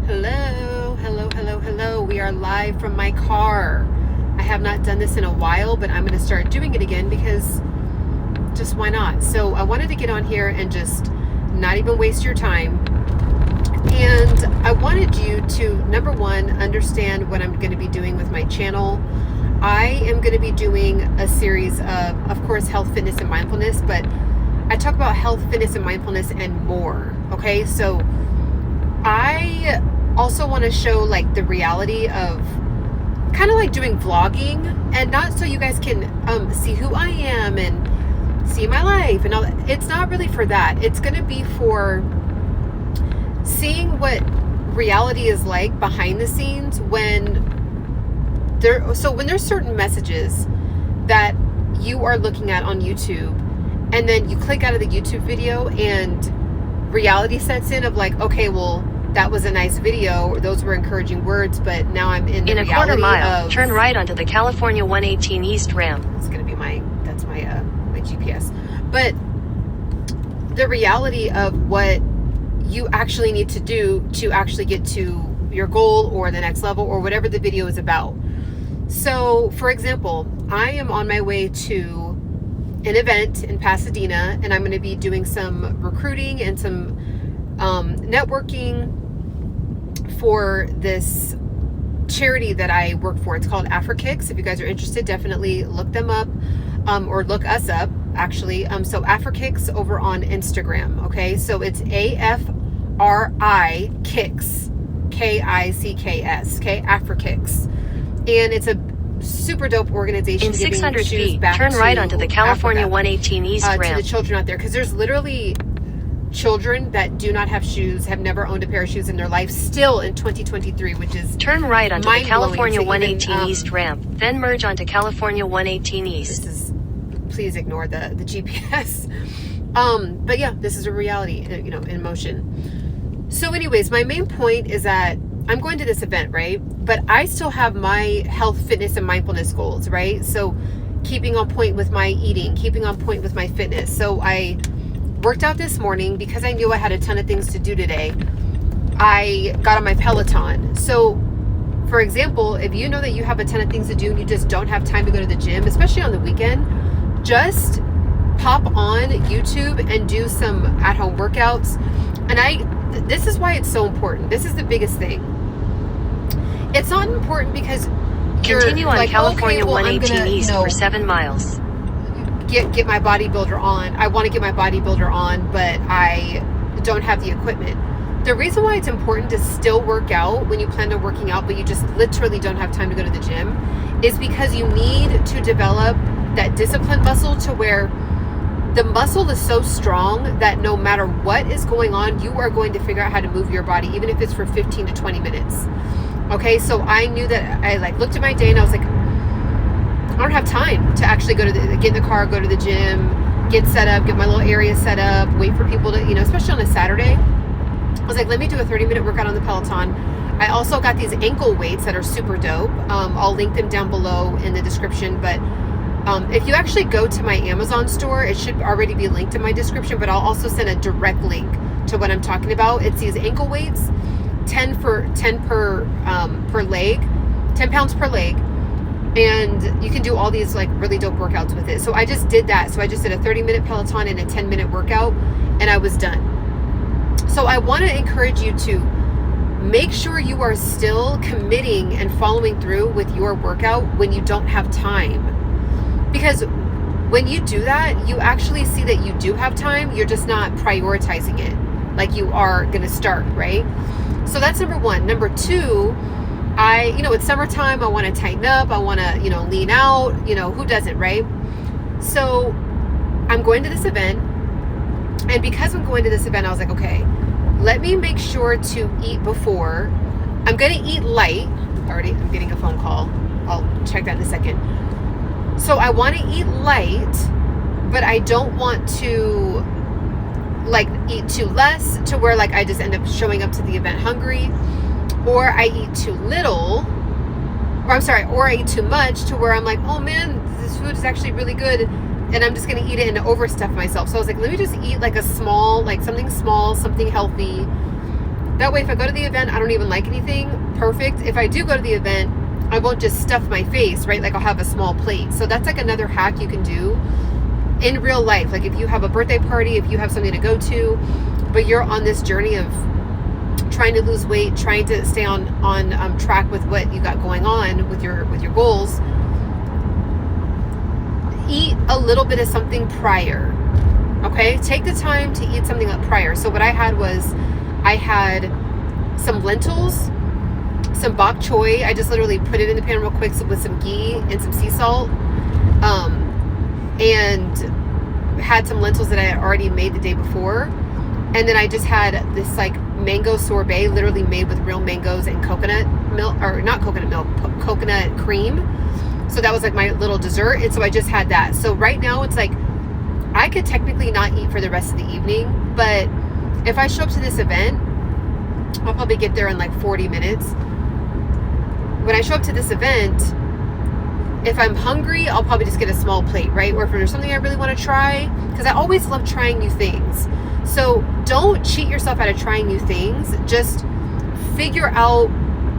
Hello, hello, hello, hello. We are live from my car. I have not done this in a while, but I'm going to start doing it again because just why not? So I wanted to get on here and just not even waste your time. And I wanted you to, number one, understand what I'm going to be doing with my channel. I am going to be doing a series of course, health, fitness, and mindfulness, but I talk about health, fitness, and mindfulness and more. Okay, so I also want to show like the reality of kind of like doing vlogging, and not so you guys can see who I am and see my life and all that. It's not really for that. It's going to be for seeing what reality is like behind the scenes when there's certain messages that you are looking at on YouTube, and then you click out of the YouTube video and reality sets in of like, okay, well, that was a nice video, those were encouraging words, but now I'm in the reality a quarter mile, turn right onto the California 118 East ramp. It's going to be my GPS. But the reality of what you actually need to do to actually get to your goal or the next level or whatever the video is about. So, for example, I am on my way to an event in Pasadena, and I'm going to be doing some recruiting and some networking for this charity that I work for. It's called Afrikicks. If you guys are interested, definitely look them up, or look us up, actually. So Afrikicks over on Instagram. Okay, so it's AFRI Kicks, KICKS. Okay, Afrikicks, and it's a super dope organization. In 600 feet, turn right onto the California 118 East ramp. To the children out there, because there's literally children that do not have shoes, have never owned a pair of shoes in their life, still in 2023, which is turn right onto the California 118 East ramp, then merge onto California 118 East. Please ignore the GPS. But yeah, this is a reality, in motion. So anyways, my main point is that I'm going to this event, right? But I still have my health, fitness, and mindfulness goals, right? So keeping on point with my eating, keeping on point with my fitness. So I worked out this morning because I knew I had a ton of things to do today. I got on my Peloton. So for example, if you know that you have a ton of things to do and you just don't have time to go to the gym, especially on the weekend, just pop on YouTube and do some at-home workouts. And this is why it's so important. This is the biggest thing. It's not important because you're continue on like, California okay, well, 118 East for 7 miles. Get my bodybuilder on. I want to get my bodybuilder on, but I don't have the equipment. The reason why it's important to still work out when you plan on working out, but you just literally don't have time to go to the gym, is because you need to develop that discipline muscle to where the muscle is so strong that no matter what is going on, you are going to figure out how to move your body, even if it's for 15 to 20 minutes. Okay, so I knew that I looked at my day and I was like, I don't have time to actually get in the car, go to the gym, get set up, get my little area set up, wait for people to, especially on a Saturday. I was like, let me do a 30-minute workout on the Peloton. I also got these ankle weights that are super dope. I'll link them down below in the description, but if you actually go to my Amazon store, it should already be linked in my description, but I'll also send a direct link to what I'm talking about. It's these ankle weights, 10 per leg, 10 pounds per leg. And you can do all these really dope workouts with it. So I just did that. So I just did a 30-minute Peloton and a 10-minute workout, and I was done. So I want to encourage you to make sure you are still committing and following through with your workout when you don't have time. Because when you do that, you actually see that you do have time. You're just not prioritizing it like you are going to start, right? So that's number one. Number two, it's summertime. I want to tighten up. I want to, lean out. Who doesn't, right? So I'm going to this event. And because I'm going to this event, I was like, okay, let me make sure to eat before. I'm going to eat light. I'm getting a phone call. I'll check that in a second. So I want to eat light, but I don't want to eat too less to where I just end up showing up to the event hungry, or I eat too little, or I eat too much to where I'm like, oh man, this food is actually really good, and I'm just going to eat it and overstuff myself. So I was like, let me just eat a small, something small, something healthy That way, if I go to the event, I don't even like anything, perfect. If I do go to the event, I won't just stuff my face, right? Like I'll have a small plate. So that's like another hack you can do in real life. Like if you have a birthday party, if you have something to go to, but you're on this journey of trying to lose weight, trying to stay on track with what you got going on with your goals, eat a little bit of something prior. Okay, take the time to eat something up prior. So what I had was, I had some lentils, some bok choy. I just literally put it in the pan real quick with some ghee and some sea salt, and had some lentils that I had already made the day before. And then I just had this like mango sorbet, literally made with real mangoes and coconut milk, or not coconut milk, coconut cream. So that was like my little dessert. And so I just had that. So right now it's like, I could technically not eat for the rest of the evening, but if I show up to this event, I'll probably get there in like 40 minutes. When I show up to this event, if I'm hungry, I'll probably just get a small plate, right? Or if there's something I really want to try, because I always love trying new things. So don't cheat yourself out of trying new things. Just figure out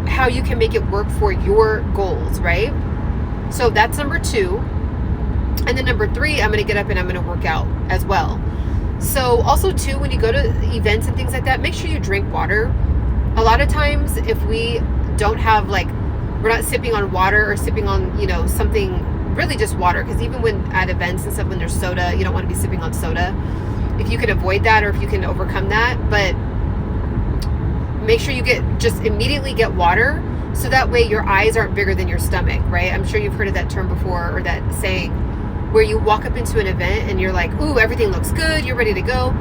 how you can make it work for your goals, right? So that's number 2. And then number 3, I'm going to get up and I'm going to work out as well. So also too, when you go to events and things like that, make sure you drink water. A lot of times if we don't have like, we're not sipping on water or sipping on, you know, something, really just water. Because even when at events and stuff, when there's soda, you don't want to be sipping on soda. If you can avoid that, or if you can overcome that, but make sure you just immediately get water. So that way your eyes aren't bigger than your stomach, right? I'm sure you've heard of that term before, or that saying, where you walk up into an event and you're like, ooh, everything looks good, you're ready to go.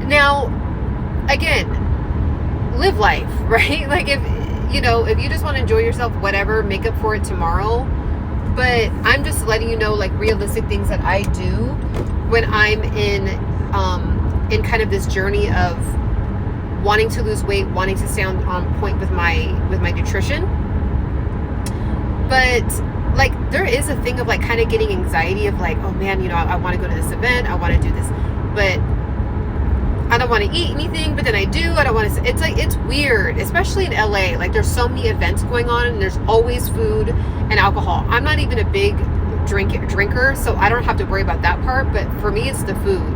Now, again, live life, right? Like if you just want to enjoy yourself, whatever, make up for it tomorrow. But I'm just letting you know, like, realistic things that I do when I'm in kind of this journey of wanting to lose weight, wanting to stay on point with my nutrition. But like, there is a thing of like kind of getting anxiety of like, oh man, you know, I want to go to this event, I want to do this, but I don't want to eat anything, but then I do. I don't want to. It's like, it's weird, especially in LA. Like, there's so many events going on, and there's always food and alcohol. I'm not even a big drinker, so I don't have to worry about that part. But for me, it's the food.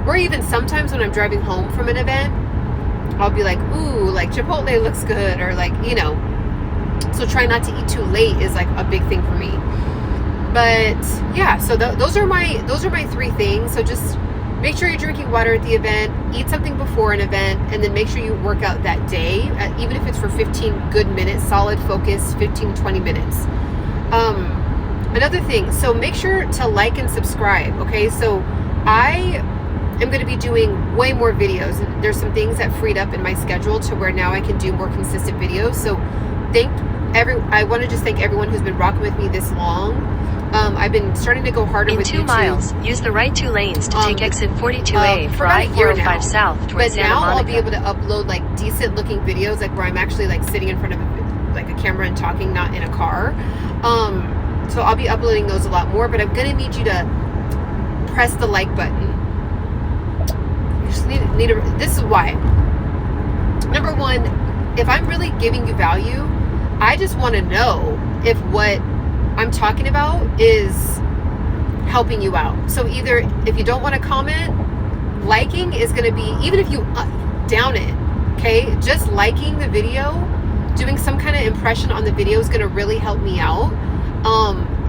Or even sometimes when I'm driving home from an event, I'll be like, ooh, like Chipotle looks good, or like, you know. So try not to eat too late is like a big thing for me. But yeah, so those are my 3 things. So just make sure you're drinking water at the event, eat something before an event, and then make sure you work out that day, even if it's for 15 good minutes, solid focus, 15, 20 minutes. Another thing, so make sure to like and subscribe, okay? So I am going to be doing way more videos. There's some things that freed up in my schedule to where now I can do more consistent videos. So I want to just thank everyone who's been rocking with me this long. I've been starting to go harder with YouTube. In 2 miles, use the right 2 lanes to take exit 42A for I-405 south towards Santa Monica. But now I'll be able to upload like decent looking videos, like where I'm actually like sitting in front of like a camera and talking, not in a car. So I'll be uploading those a lot more, but I'm gonna need you to press the like button. You just this is why. Number 1, if I'm really giving you value, I just want to know if what I'm talking about is helping you out. So either if you don't want to comment, liking is going to be, even if you down it, okay, just liking the video, doing some kind of impression on the video is going to really help me out,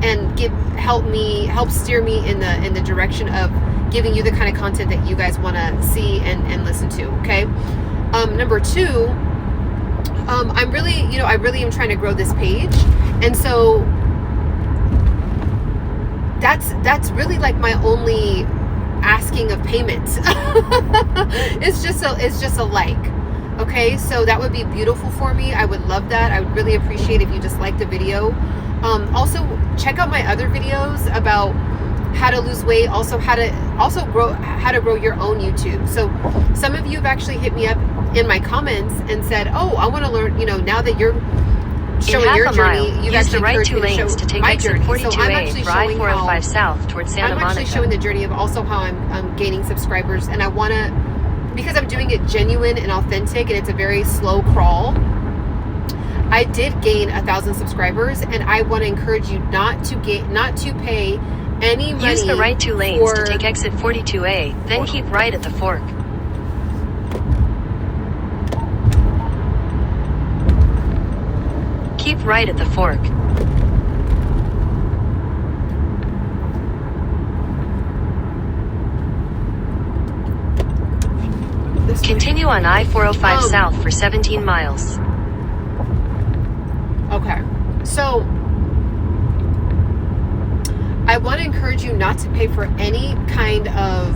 and help steer me in the direction of giving you the kind of content that you guys want to see and listen to. Okay. Number 2, I really am trying to grow this page, and so that's really like my only asking of payments. It's just a like. Okay, so that would be beautiful for me. I would love that. I would really appreciate if you just liked the video. Also check out my other videos about how to lose weight, also how to grow your own YouTube. So some of you have actually hit me up in my comments and said, oh, I want to learn, you know, now that you're showing your journey, you've use the actually right 2 lanes to take exit 42A for I-405 south towards Santa Monica. I'm actually showing the journey of also how I'm gaining subscribers, and I want to because I'm doing it genuine and authentic, and it's a very slow crawl, I did gain 1,000 subscribers, and I want to encourage you not to pay any money. Use the right 2 lanes to take exit 42A, then keep right at the fork. Keep right at the fork. Continue on I-405 south for 17 miles. Okay, so I want to encourage you not to pay for any kind of,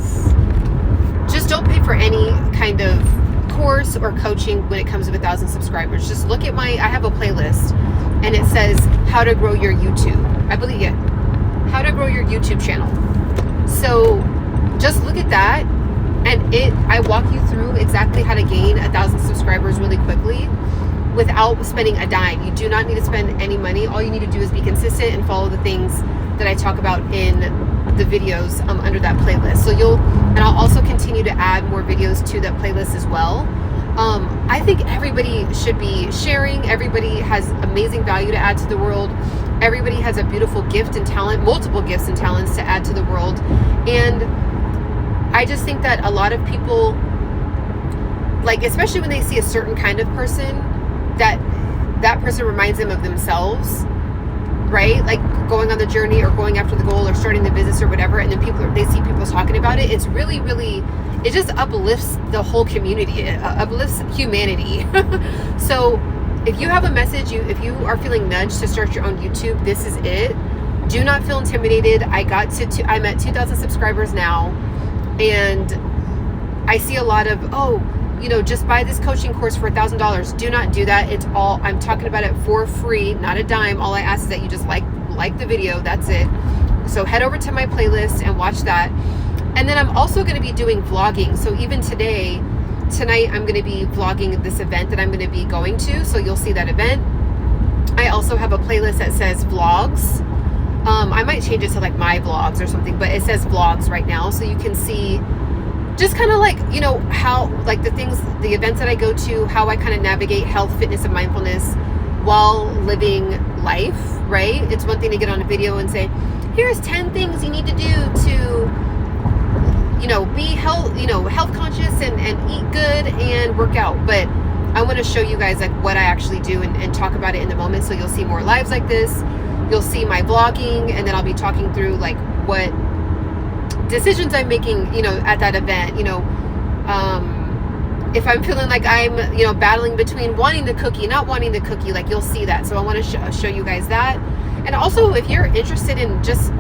just don't pay for any kind of course or coaching when it comes to 1,000 subscribers. Just look at I have a playlist, and it says how to grow your YouTube. I believe it. How to grow your YouTube channel. So just look at that, and I walk you through exactly how to gain 1,000 subscribers really quickly without spending a dime. You do not need to spend any money. All you need to do is be consistent and follow the things that I talk about in the videos under that playlist. So and I'll also continue to add more videos to that playlist as well. I think everybody should be sharing. Everybody has amazing value to add to the world. Everybody has a beautiful gift and talent, multiple gifts and talents to add to the world. And I just think that a lot of people, like, especially when they see a certain kind of person, that person reminds them of themselves, right? Like going on the journey or going after the goal or starting the business or whatever, and then they see people talking about it. It's really, really, it just uplifts the whole community. It uplifts humanity. So if you have a message, if you are feeling nudged to start your own YouTube, this is it. Do not feel intimidated. I'm at 2,000 subscribers now, and I see a lot of, just buy this coaching course for $1,000. Do not do that. I'm talking about it for free, not a dime. All I ask is that you just like the video. That's it. So head over to my playlist and watch that. And then I'm also going to be doing vlogging. So even tonight, I'm going to be vlogging this event that I'm going to be going to. So you'll see that event. I also have a playlist that says vlogs. I might change it to like my vlogs or something, but it says vlogs right now. So you can see just kind of like, how, like the events that I go to, how I kind of navigate health, fitness, and mindfulness while living life, right? It's one thing to get on a video and say, here's 10 things you need to do to, be health conscious and eat good and work out. But I want to show you guys like what I actually do and talk about it in the moment. So you'll see more lives like this. You'll see my vlogging, and then I'll be talking through like what decisions I'm making, at that event. If I'm feeling like I'm, battling between wanting the cookie, not wanting the cookie, like you'll see that. So I want to show you guys that. And also, if you're interested in just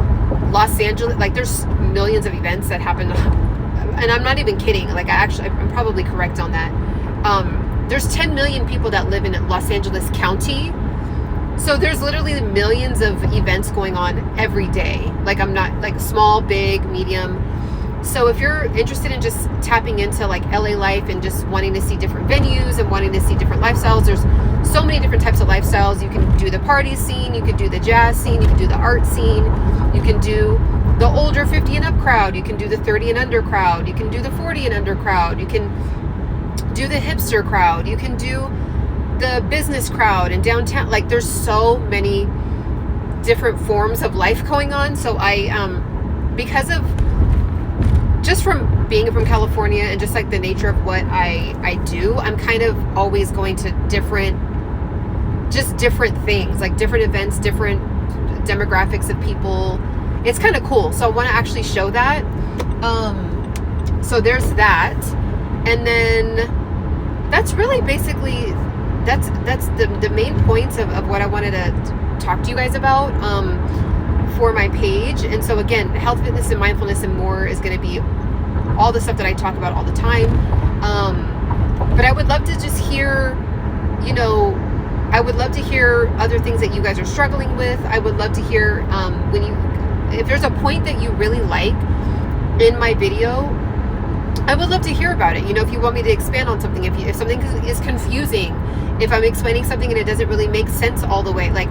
Los Angeles, like there's millions of events that happen, and I'm not even kidding. Like I'm probably correct on that. There's 10 million people that live in Los Angeles County. So there's literally millions of events going on every day. Like I'm not like small, big, medium. So if you're interested in just tapping into like LA life and just wanting to see different venues and wanting to see different lifestyles, there's so many different types of lifestyles. You can do the party scene, you can do the jazz scene, you can do the art scene, you can do the older 50 and up crowd, you can do the 30 and under crowd, you can do the 40 and under crowd, you can do the hipster crowd, you can do the business crowd and downtown. Like there's so many different forms of life going on. So because of just from being from California and just like the nature of what I do, I'm kind of always going to different things, like different events, different demographics of people. It's kind of cool. So I want to actually show that. So there's that. And then that's really basically that's the main points of what I wanted to talk to you guys about for my page. And so again, health, fitness, and mindfulness and more is going to be all the stuff that I talk about all the time. But I would love to just hear, I would love to hear other things that you guys are struggling with. I would love to hear if there's a point that you really like in my video, I would love to hear about it. If you want me to expand on something, if something is confusing, if I'm explaining something and it doesn't really make sense all the way, like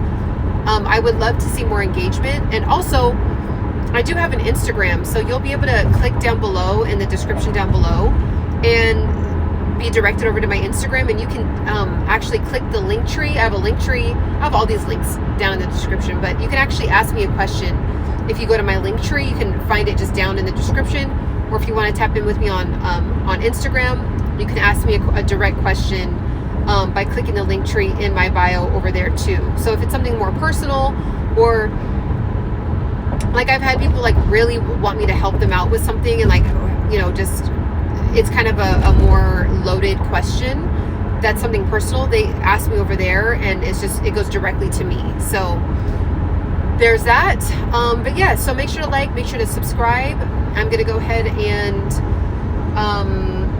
I would love to see more engagement. And also, I do have an Instagram, so you'll be able to click down below in the description down below, and be directed over to my Instagram, and you can actually click the link tree. I have a link tree. I have all these links down in the description, but you can actually ask me a question. If you go to my link tree, you can find it just down in the description, or if you want to tap in with me on Instagram, you can ask me a direct question by clicking the link tree in my bio over there too. So if it's something more personal, or like I've had people like really want me to help them out with something, and like, you know, just it's kind of a more loaded question, that's something personal, they ask me over there, and it goes directly to me. So there's that. But yeah, so make sure to like, make sure to subscribe. I'm gonna go ahead and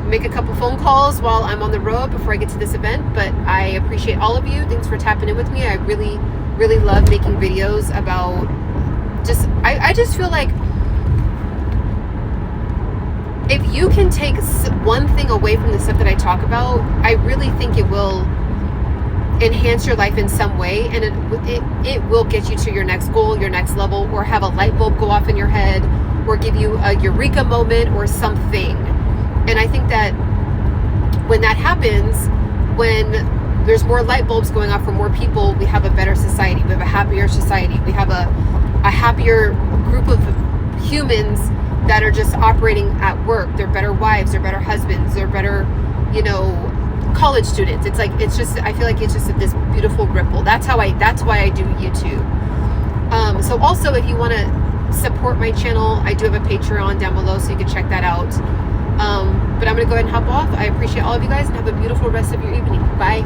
make a couple phone calls while I'm on the road before I get to this event. But I appreciate all of you. Thanks for tapping in with me. I really, really love making videos about I just feel like if you can take one thing away from the stuff that I talk about, I really think it will enhance your life in some way, and it will get you to your next goal, your next level, or have a light bulb go off in your head, or give you a eureka moment or something. And I think that when that happens, when there's more light bulbs going off for more people, we have a better society. We have a happier society. We have a happier group of humans that are just operating at work. They're better wives, they're better husbands, they're better, you know, college students. It's like, it's just, I feel like it's just this beautiful ripple. That's why I do YouTube. So also, if you want to support my channel, I do have a Patreon down below, so you can check that out. But I'm going to go ahead and hop off. I appreciate all of you guys, and have a beautiful rest of your evening. Bye.